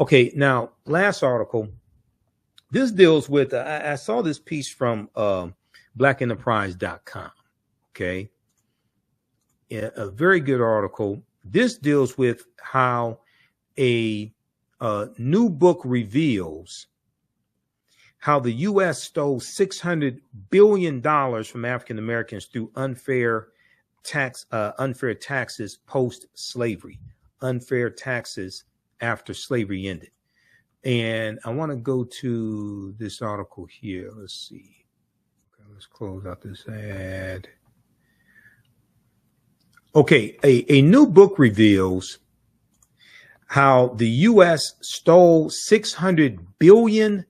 Okay, now last article. This deals with. I saw this piece from blackenterprise.com. Okay, a very good article. This deals with how a new book reveals how the U.S. stole $600 billion from African Americans through unfair taxes post-slavery, unfair taxes after slavery ended. And I want to go to this article here. Let's see. Okay, let's close out this ad. Okay, a new book reveals how the U.S. stole $600 billion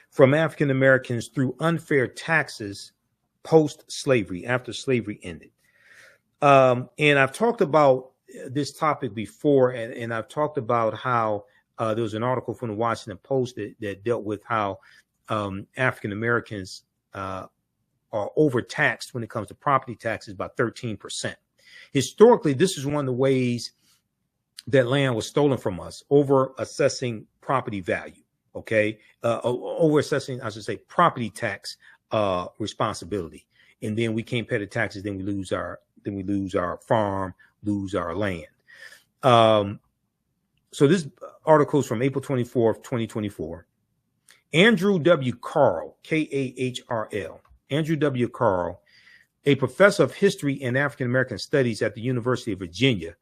from African Americans through unfair taxes post-slavery, after slavery ended. And I've talked about this topic before, and I've talked about how there was an article from the Washington Post that dealt with how African Americans are overtaxed when it comes to property taxes by 13%. Historically, this is one of the ways that land was stolen from us, over assessing property value. Okay, over assessing, I should say, property tax responsibility, and then we can't pay the taxes. Then we lose our farm, lose our land. So this article is from April 24th, 2024. Andrew W. Carl, K-A-H-R-L, Andrew W. Carl, a professor of history and African American studies at the University of Virginia,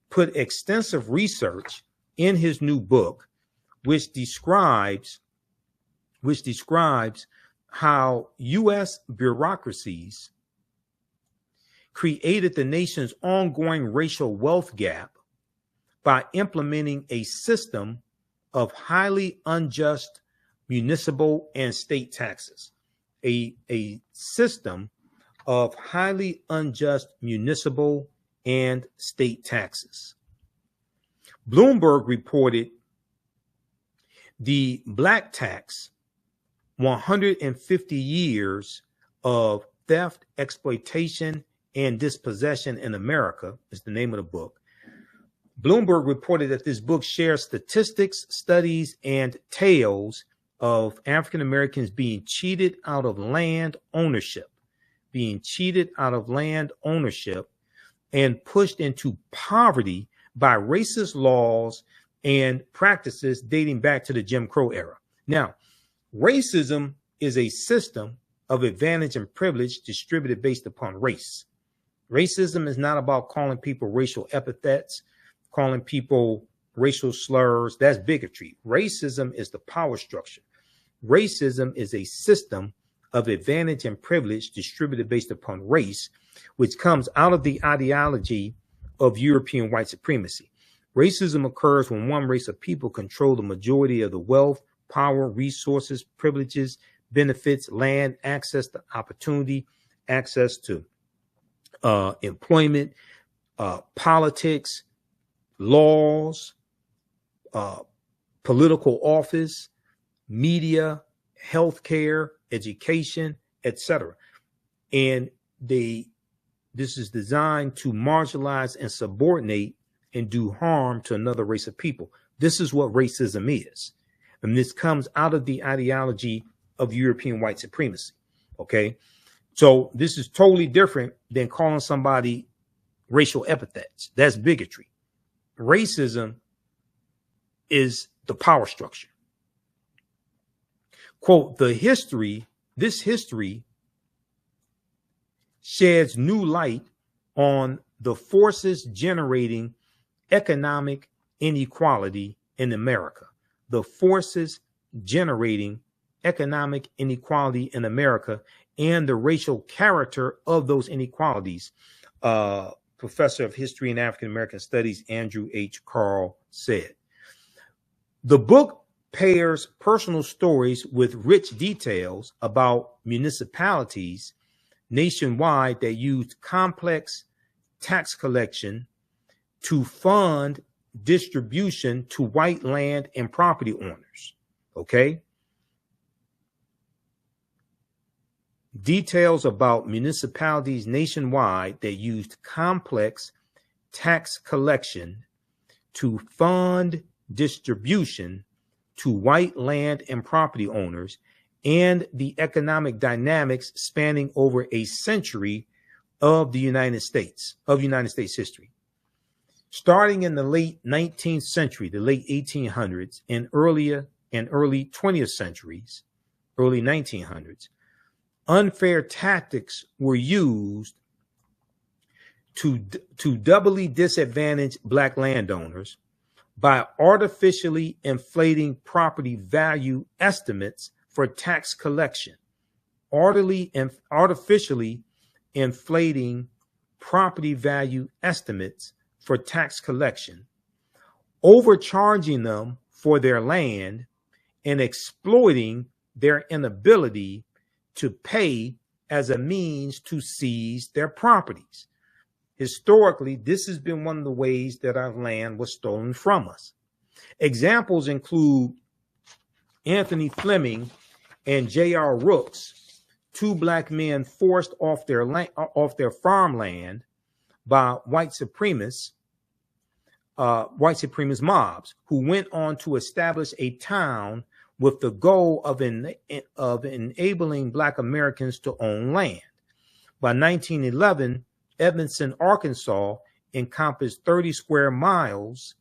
put extensive research in his new book, which describes how U.S. bureaucracies created the nation's ongoing racial wealth gap by implementing a system of highly unjust municipal and state taxes. A system of highly unjust municipal and state taxes. Bloomberg reported the black tax, 150 years of theft, exploitation, and dispossession in America is the name of the book. Bloomberg reported that this book shares statistics, studies, and tales of African Americans being cheated out of land ownership, and pushed into poverty by racist laws and practices dating back to the Jim Crow era. Now, racism is a system of advantage and privilege distributed based upon race. Racism is not about calling people racial epithets, calling people racial slurs. That's bigotry. Racism is the power structure. Racism is a system of advantage and privilege distributed based upon race, which comes out of the ideology of European white supremacy. Racism occurs when one race of people control the majority of the wealth, power, resources, privileges, benefits, land, access to opportunity, access to employment, politics, laws, political office, media, healthcare, education, etc. And this is designed to marginalize and subordinate and do harm to another race of people. This is what racism is. And this comes out of the ideology of European white supremacy. Okay. So this is totally different than calling somebody racial epithets. That's bigotry. Racism is the power structure. Quote, this history sheds new light on the forces generating economic inequality in America. The forces generating economic inequality in America and the racial character of those inequalities. Professor of History and African American Studies, Andrew H. Carl said. The book pairs personal stories with rich details about municipalities nationwide that used complex tax collection to fund distribution to white land and property owners. Okay. Details about municipalities nationwide that used complex tax collection to fund distribution to white land and property owners, and the economic dynamics spanning over a century of the United States history. Starting in the late 19th century, the late 1800s, and early 20th centuries, early 1900s, unfair tactics were used to doubly disadvantage Black landowners by artificially inflating property value estimates for tax collection. Artificially inflating property value estimates for tax collection, overcharging them for their land, and exploiting their inability to pay as a means to seize their properties. Historically, this has been one of the ways that our land was stolen from us. Examples include Anthony Fleming and J.R. Rooks, two Black men forced off their farmland by white supremacist mobs, who went on to establish a town with the goal of enabling Black Americans to own land. By 1911, Edmondson, Arkansas encompassed 30 square miles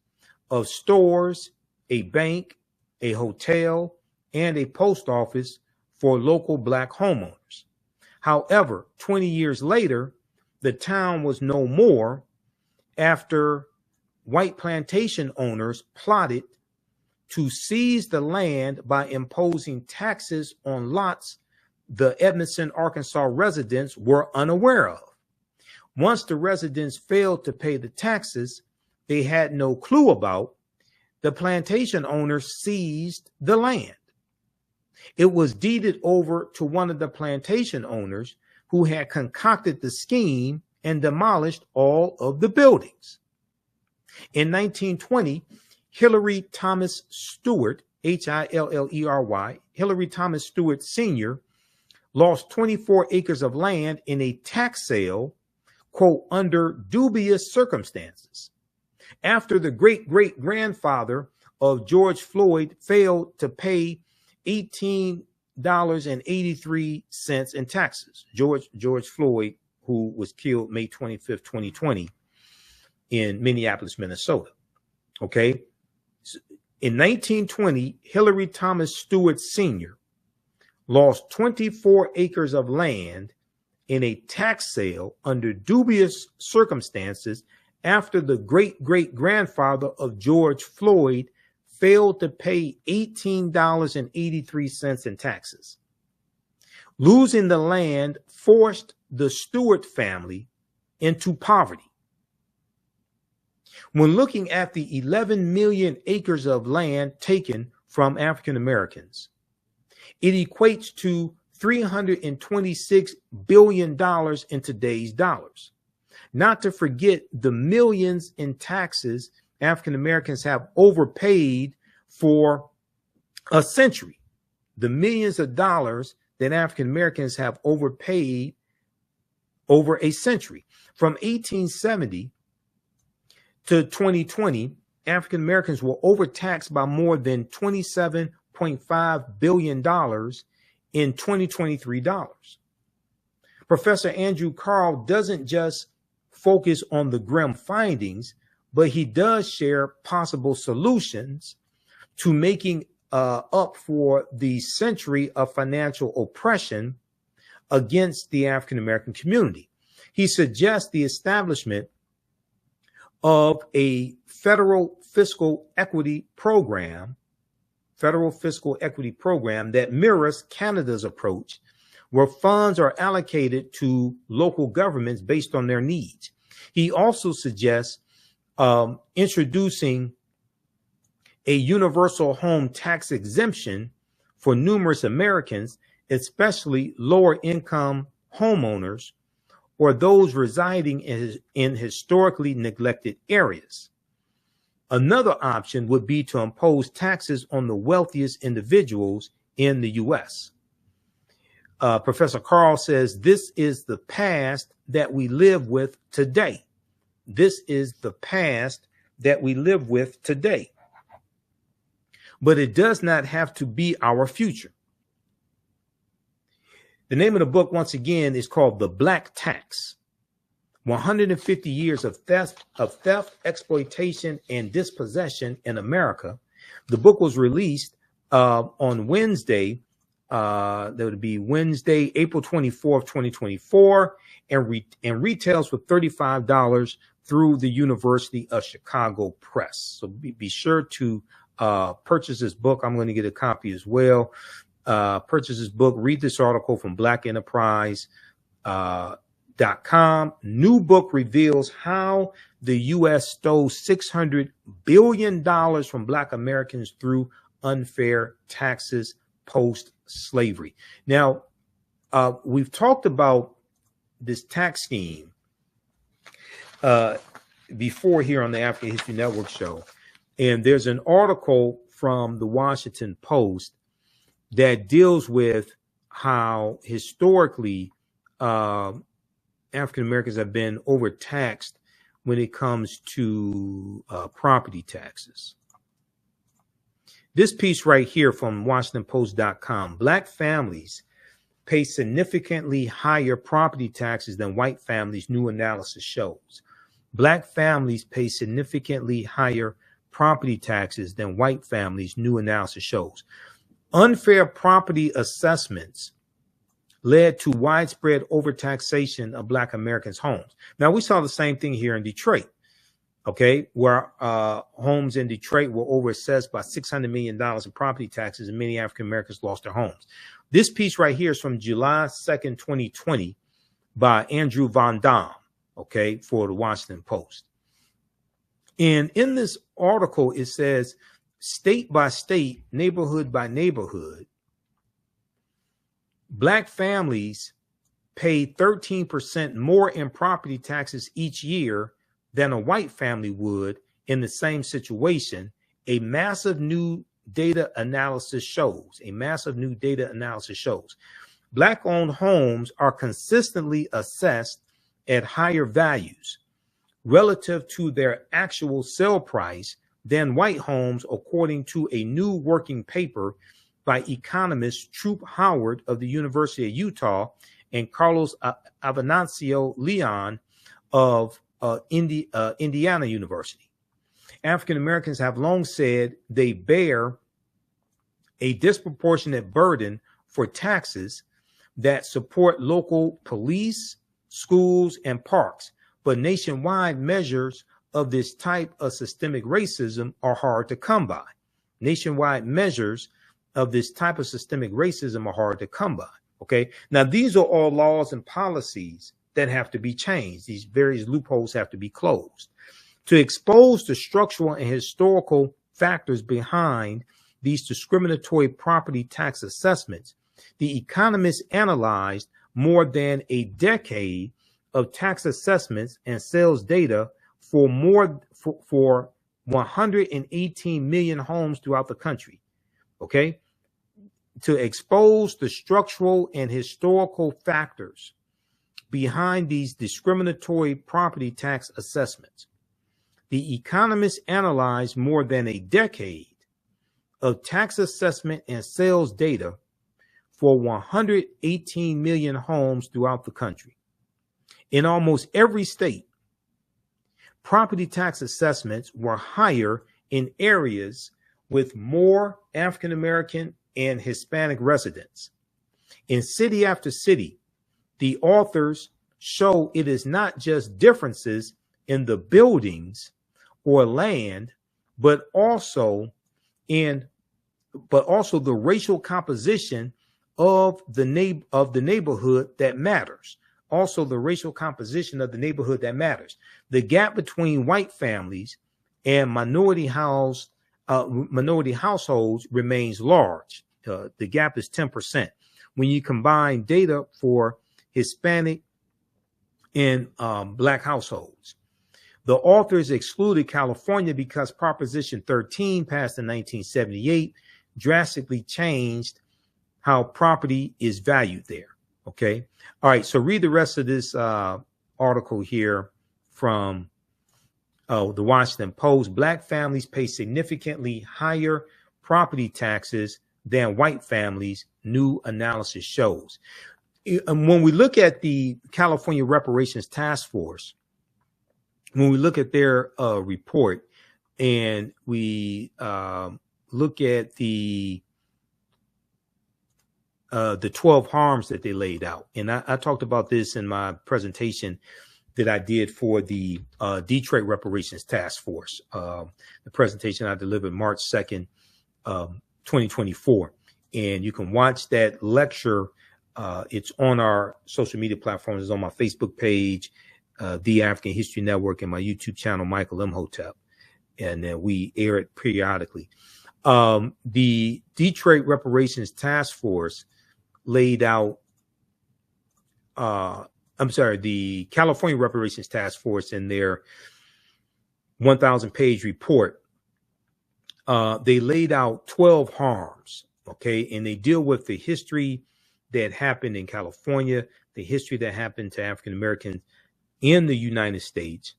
of stores, a bank, a hotel, and a post office for local Black homeowners. However, 20 years later, the town was no more after white plantation owners plotted to seize the land by imposing taxes on lots the Edmondson, Arkansas residents were unaware of. Once the residents failed to pay the taxes they had no clue about, the plantation owners seized the land. It was deeded over to one of the plantation owners who had concocted the scheme and demolished all of the buildings. In 1920, Hillary Thomas Stewart, Hillery, Hillary Thomas Stewart Sr., lost 24 acres of land in a tax sale, quote, under dubious circumstances, after the great-great-grandfather of George Floyd failed to pay $18.83 in taxes. George Floyd, who was killed May 25th, 2020 in Minneapolis, Minnesota. Okay. In 1920, Hillary Thomas Stewart Sr. lost 24 acres of land in a tax sale under dubious circumstances after the great-great-grandfather of George Floyd failed to pay $18.83 in taxes. Losing the land forced the Stewart family into poverty. When looking at the 11 million acres of land taken from African Americans, it equates to $326 billion in today's dollars. Not to forget the millions in taxes African Americans have overpaid for a century. The millions of dollars that African Americans have overpaid over a century. From 1870 to 2020, African Americans were overtaxed by more than $27.5 billion in 2023 dollars. Professor Andrew Carl doesn't just focus on the grim findings, but he does share possible solutions to making up for the century of financial oppression against the African American community. He suggests the establishment of a federal fiscal equity program that mirrors Canada's approach, where funds are allocated to local governments based on their needs. He also suggests introducing a universal home tax exemption for numerous Americans, especially lower income homeowners or those residing in historically neglected areas. Another option would be to impose taxes on the wealthiest individuals in the U.S. Professor Carl says this is the past that we live with today. This is the past that we live with today. but it does not have to be our future. The name of the book, once again, is called The Black Tax: 150 Years of Theft, Exploitation, and Dispossession in America. The book was released on Wednesday. That would be Wednesday, April 24th, 2024, and retails for $35 through the University of Chicago Press. So be sure to purchase this book. I'm going to get a copy as well. Purchase this book. Read this article from blackenterprise.com. New book reveals how the U.S. stole $600 billion from Black Americans through unfair taxes post-slavery. Now, we've talked about this tax scheme before here on the African History Network show. And there's an article from the Washington Post that deals with how historically African Americans have been overtaxed when it comes to property taxes. This piece right here from WashingtonPost.com: Black families pay significantly higher property taxes than white families, new analysis shows. Black families pay significantly higher property taxes than white families, new analysis shows. Unfair property assessments led to widespread overtaxation of Black Americans' homes. Now, we saw the same thing here in Detroit, okay, where homes in Detroit were overassessed by $600 million in property taxes, and many African Americans lost their homes. This piece right here is from July 2nd, 2020 by Andrew Von Dam, okay, for the Washington Post. And in this article, it says, state by state, neighborhood by neighborhood, Black families pay 13% more in property taxes each year than a white family would in the same situation. A massive new data analysis shows. Black-owned homes are consistently assessed at higher values relative to their actual sale price than white homes, according to a new working paper by economists Troop Howard of the University of Utah and Carlos Avenancio Leon of Indiana University. African Americans have long said they bear a disproportionate burden for taxes that support local police, schools, and parks, but nationwide measures of this type of systemic racism are hard to come by. Okay. Now, these are all laws and policies that have to be changed. These various loopholes have to be closed. To expose the structural and historical factors behind these discriminatory property tax assessments, the economists analyzed more than a decade of tax assessments and sales data for 118 million homes throughout the country. Okay. To expose the structural and historical factors behind these discriminatory property tax assessments, the economists analyzed more than a decade of tax assessment and sales data for 118 million homes throughout the country. In almost every state, property tax assessments were higher in areas with more African American and Hispanic residents. In city after city, the authors show it is not just differences in the buildings or land, but also the racial composition of the neighborhood that matters. The gap between white families and minority households remains large. The gap is 10%. When you combine data for Hispanic and Black households, the authors excluded California because Proposition 13, passed in 1978, drastically changed how property is valued there. Okay. All right. So read the rest of this article here from the Washington Post. Black families pay significantly higher property taxes than white families, new analysis shows. And when we look at the California Reparations Task Force, when we look at their report, and we look at the 12 harms that they laid out, and I talked about this in my presentation that I did for the Detroit Reparations Task Force, the presentation I delivered March 2nd, 2024. And you can watch that lecture. It's on our social media platforms. It's on my Facebook page, The African History Network, and my YouTube channel, Michael Imhotep. And then we air it periodically. The Detroit Reparations Task Force laid out, the California Reparations Task Force in their 1,000-page report, they laid out 12 harms, okay? And they deal with the history that happened in California, the history that happened to African Americans in the United States,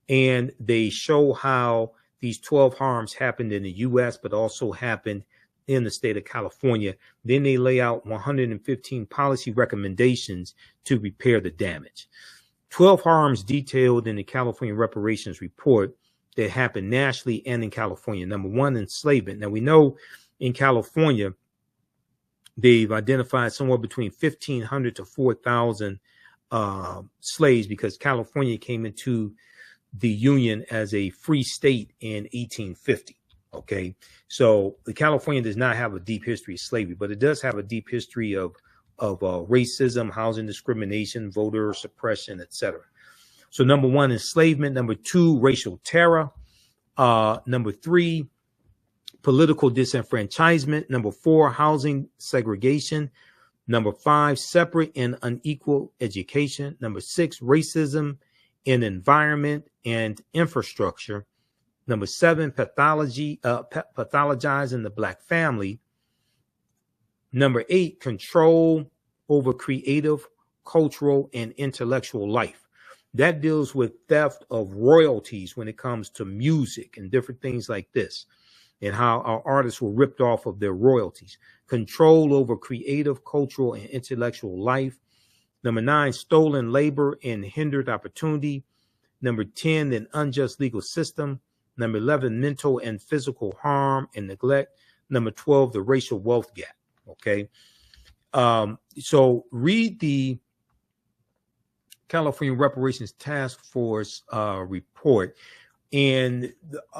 and they show how these 12 harms happened in the U.S., but also happened in the state of California. Then they lay out 115 policy recommendations to repair the damage. 12 harms detailed in the California Reparations Report that happened nationally and in California. Number one, enslavement. Now, we know in California, they've identified somewhere between 1,500 to 4,000 slaves, because California came into the Union as a free state in 1850. Okay, so the California does not have a deep history of slavery, but it does have a deep history of racism, housing discrimination, voter suppression, etc. So number one, enslavement. Number two, racial terror. Number three, political disenfranchisement. Number four, housing segregation. Number five, separate and unequal education. Number six, racism in environment and infrastructure. Number seven, pathologizing the Black family. Number eight, control over creative, cultural, and intellectual life. That deals with theft of royalties when it comes to music and different things like this, and how our artists were ripped off of their royalties. Control over creative, cultural, and intellectual life. Number nine, stolen labor and hindered opportunity. Number 10, an unjust legal system. Number 11, mental and physical harm and neglect. Number 12, the racial wealth gap. Okay. So read the California Reparations Task Force report. And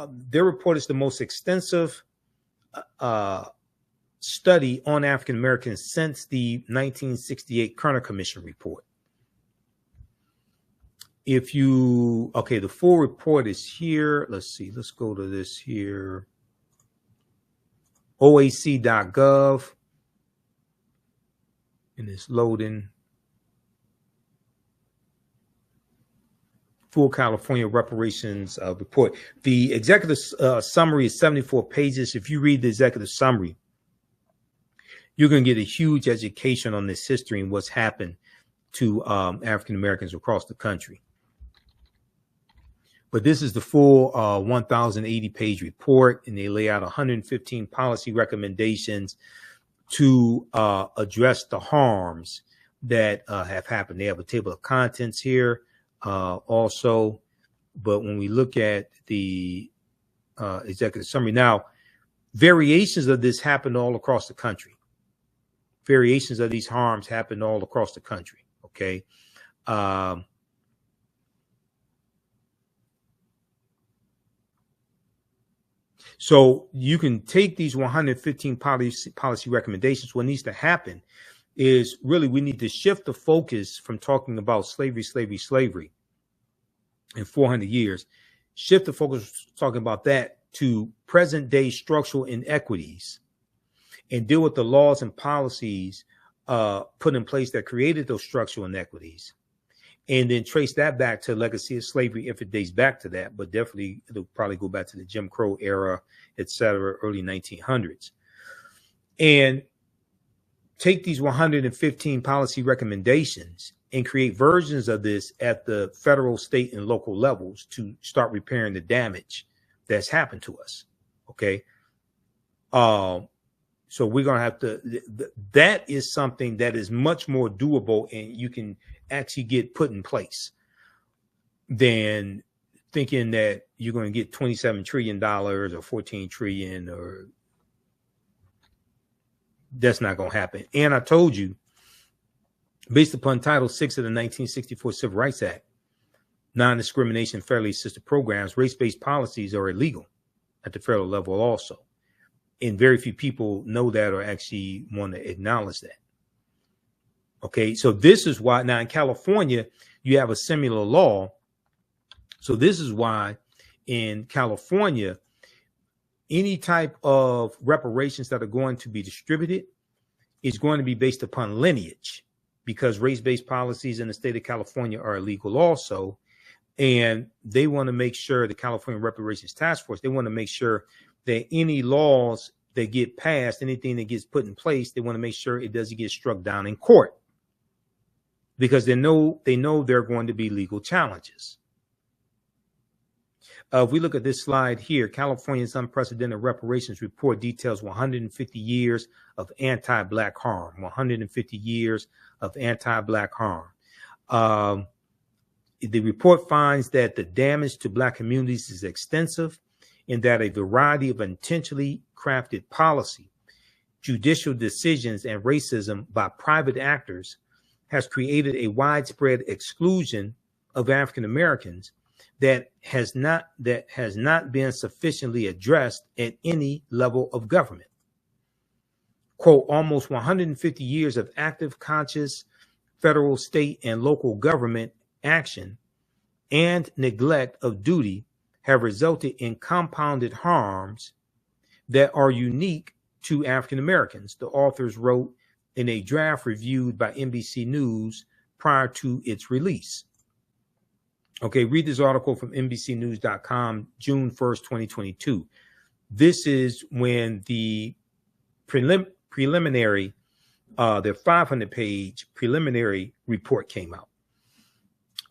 their report is the most extensive study on African Americans since the 1968 Kerner Commission report. If you, okay, the full report is here. Let's see, let's go to this here. OAC.gov. And it's loading. Full California Reparations report. The executive summary is 74 pages. If you read the executive summary, you're going to get a huge education on this history and what's happened to African Americans across the country. But this is the full 1,080-page report, and they lay out 115 policy recommendations to address the harms that have happened. They have a table of contents here also. But when we look at the executive summary, now, variations of this happened all across the country. Variations of these harms happened all across the country, okay? So you can take these 115 policy recommendations. What needs to happen is really we need to shift the focus from talking about slavery in 400 years, shift the focus talking about that to present day structural inequities, and deal with the laws and policies put in place that created those structural inequities, and then trace that back to legacy of slavery if it dates back to that, but definitely it'll probably go back to the Jim Crow era, et cetera, early 1900s. And take these 115 policy recommendations and create versions of this at the federal, state, and local levels to start repairing the damage that's happened to us, okay? So we're going to have to, that is something that is much more doable and you can actually get put in place than thinking that you're going to get $27 trillion or 14 trillion, or that's not going to happen. And I told you, based upon Title VI of the 1964 Civil Rights Act, non-discrimination federally assisted programs, race-based policies are illegal at the federal level also. And very few people know that or actually want to acknowledge that. Okay, so this is why now in California, you have a similar law. So this is why in California, any type of reparations that are going to be distributed is going to be based upon lineage, because race-based policies in the state of California are illegal also. And they want to make sure, the California Reparations Task Force, they want to make sure that any laws that get passed, anything that gets put in place, they want to make sure it doesn't get struck down in court, because they know there are going to be legal challenges. If we look at this slide here, California's unprecedented reparations report details 150 years of anti-Black harm, 150 years of anti-Black harm. The report finds that the damage to Black communities is extensive, and that a variety of intentionally crafted policy, judicial decisions, and racism by private actors has created a widespread exclusion of African Americans that has not been sufficiently addressed at any level of government. Quote, almost 150 years of active, conscious federal, state, and local government action and neglect of duty have resulted in compounded harms that are unique to African Americans, the authors wrote in a draft reviewed by NBC News prior to its release. Okay, read this article from NBCnews.com, June 1st, 2022. This is when the preliminary, the 500-page preliminary report came out.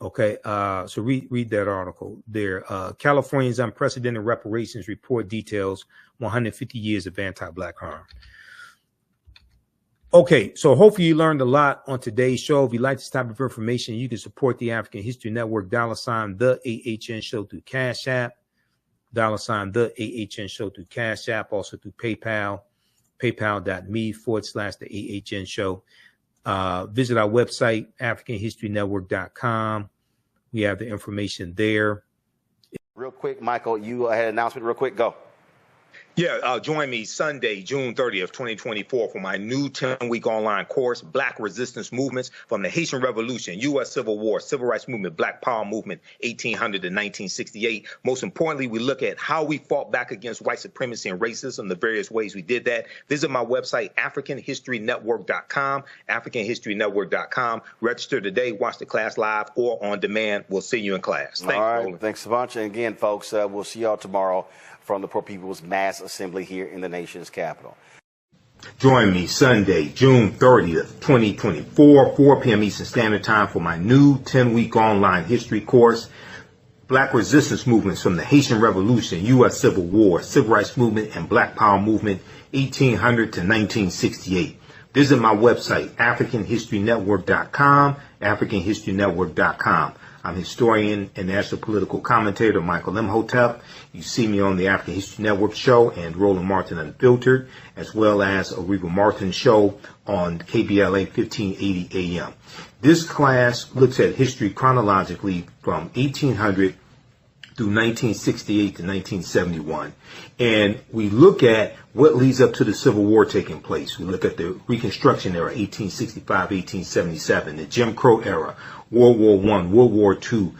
Okay, so read that article there. California's unprecedented reparations report details 150 years of anti-Black harm. Okay, so hopefully you learned a lot on today's show. If you like this type of information, you can support the African History Network, $, the AHN Show through Cash App, $, the AHN Show through Cash App, also through PayPal, paypal.me/the AHN Show. Visit our website, AfricanHistoryNetwork.com. We have the information there. Real quick, Michael, you had an announcement real quick. Go. Yeah, join me Sunday, June 30th, 2024 for my new 10-week online course, Black Resistance Movements from the Haitian Revolution, U.S. Civil War, Civil Rights Movement, Black Power Movement, 1800 to 1968. Most importantly, we look at how we fought back against white supremacy and racism, the various ways we did that. Visit my website, AfricanHistoryNetwork.com, AfricanHistoryNetwork.com. Register today, watch the class live or on demand. We'll see you in class. Thanks, all right, Roland. Thanks a bunch. And again, folks, we'll see y'all tomorrow from the Poor People's Mass Assembly here in the nation's capital. Join me Sunday, June 30th, 2024, 4 p.m. Eastern Standard Time for my new 10-week online history course, Black Resistance Movements from the Haitian Revolution, U.S. Civil War, Civil Rights Movement, and Black Power Movement, 1800 to 1968. Visit my website, AfricanHistoryNetwork.com, AfricanHistoryNetwork.com. I'm historian and national political commentator Michael Imhotep. You see me on the African History Network show and Roland Martin Unfiltered, as well as a Reba Martin show on KBLA 1580 AM. This class looks at history chronologically from 1800 through 1968 to 1971. And we look at what leads up to the Civil War taking place. We look at the Reconstruction Era, 1865, 1877, the Jim Crow era, World War I, World War II,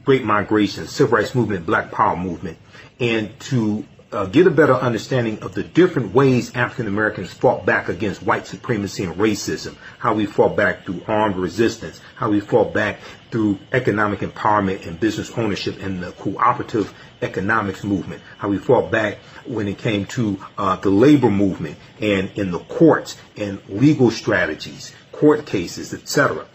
Great Migration, Civil Rights Movement, Black Power Movement, and to get a better understanding of the different ways African Americans fought back against white supremacy and racism, how we fought back through armed resistance, how we fought back through economic empowerment and business ownership and the cooperative economics movement, how we fought back when it came to the labor movement and in the courts and legal strategies, court cases, etc.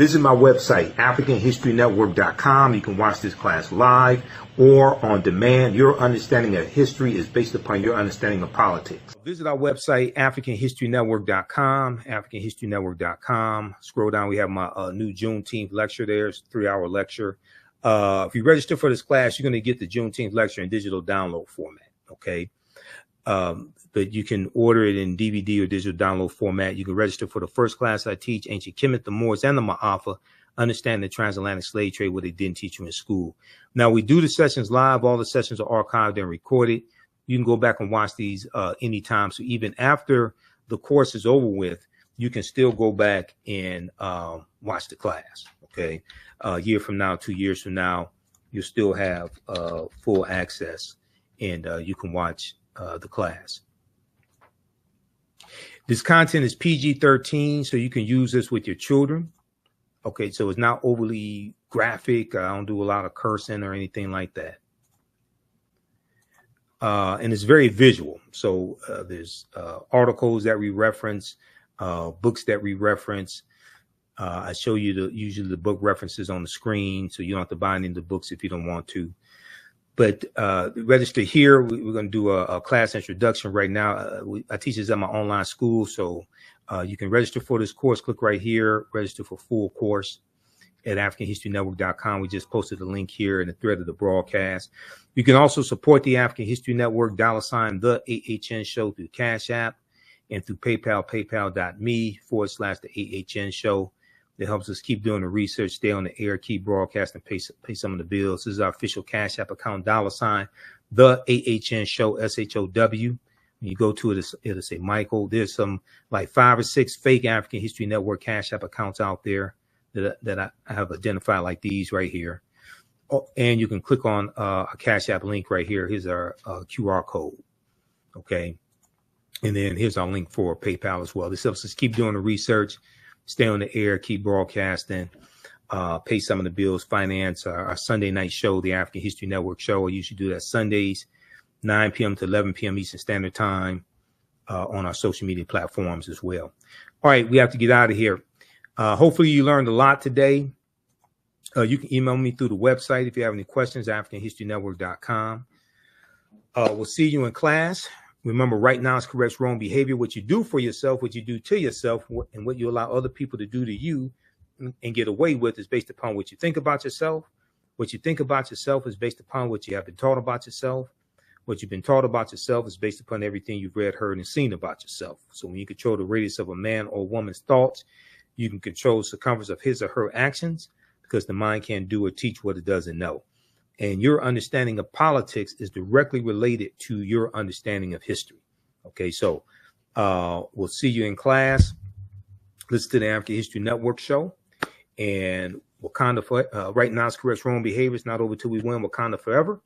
Visit my website, AfricanHistoryNetwork.com. You can watch this class live or on demand. Your understanding of history is based upon your understanding of politics. Visit our website, AfricanHistoryNetwork.com, AfricanHistoryNetwork.com. Scroll down, we have my new Juneteenth lecture there. It's a 3-hour lecture. If you register for this class, you're going to get the Juneteenth lecture in digital download format, okay? But you can order it in DVD or digital download format. You can register for the first class I teach, Ancient Kemet, the Moors, and the Ma'afa, Understand the Transatlantic Slave Trade, what they didn't teach you in school. Now, we do the sessions live. All the sessions are archived and recorded. You can go back and watch these anytime. So even after the course is over with, you can still go back and watch the class, okay? A year from now, 2 years from now, you'll still have full access, and you can watch the class. This content is PG-13, so you can use this with your children. Okay, so it's not overly graphic. I don't do a lot of cursing or anything like that. And it's very visual. So there's articles that we reference, books that we reference. I show you usually the book references on the screen, so you don't have to buy any of the books if you don't want to. But register here. We're going to do a class introduction right now. I teach this at my online school, so you can register for this course. Click right here, register for full course at AfricanHistoryNetwork.com. We just posted a link here in the thread of the broadcast. You can also support the African History Network, $ the AHN show through Cash App and through PayPal, paypal.me/the AHN show. It helps us keep doing the research, stay on the air, keep broadcasting, pay some of the bills. This is our official Cash App account, $ the AHN show, SHOW. When you go to it, it'll say Michael. There's some like 5 or 6 fake African History Network Cash App accounts out there that I have identified, like these right here. Oh, and you can click on a Cash App link right here. Here's our QR code. Okay. And then here's our link for PayPal as well. This helps us keep doing the research, stay on the air, keep broadcasting, pay some of the bills, finance our Sunday night show, the African History Network show. I usually do that Sundays, 9 p.m. to 11 p.m. Eastern Standard Time on our social media platforms as well. All right, we have to get out of here. Hopefully you learned a lot today. You can email me through the website if you have any questions, AfricanHistoryNetwork.com. We'll see you in class. Remember, right now is correct wrong behavior. What you do for yourself, what you do to yourself, and what you allow other people to do to you and get away with is based upon what you think about yourself. What you think about yourself is based upon what you have been taught about yourself. What you've been taught about yourself is based upon everything you've read, heard, and seen about yourself. So when you control the radius of a man or woman's thoughts, you can control the circumference of his or her actions, because the mind can't do or teach what it doesn't know. And your understanding of politics is directly related to your understanding of history. Okay, so we'll see you in class. Listen to the African History Network show. And Wakanda, right now is correct wrong behavior. It's not over till we win. Wakanda forever.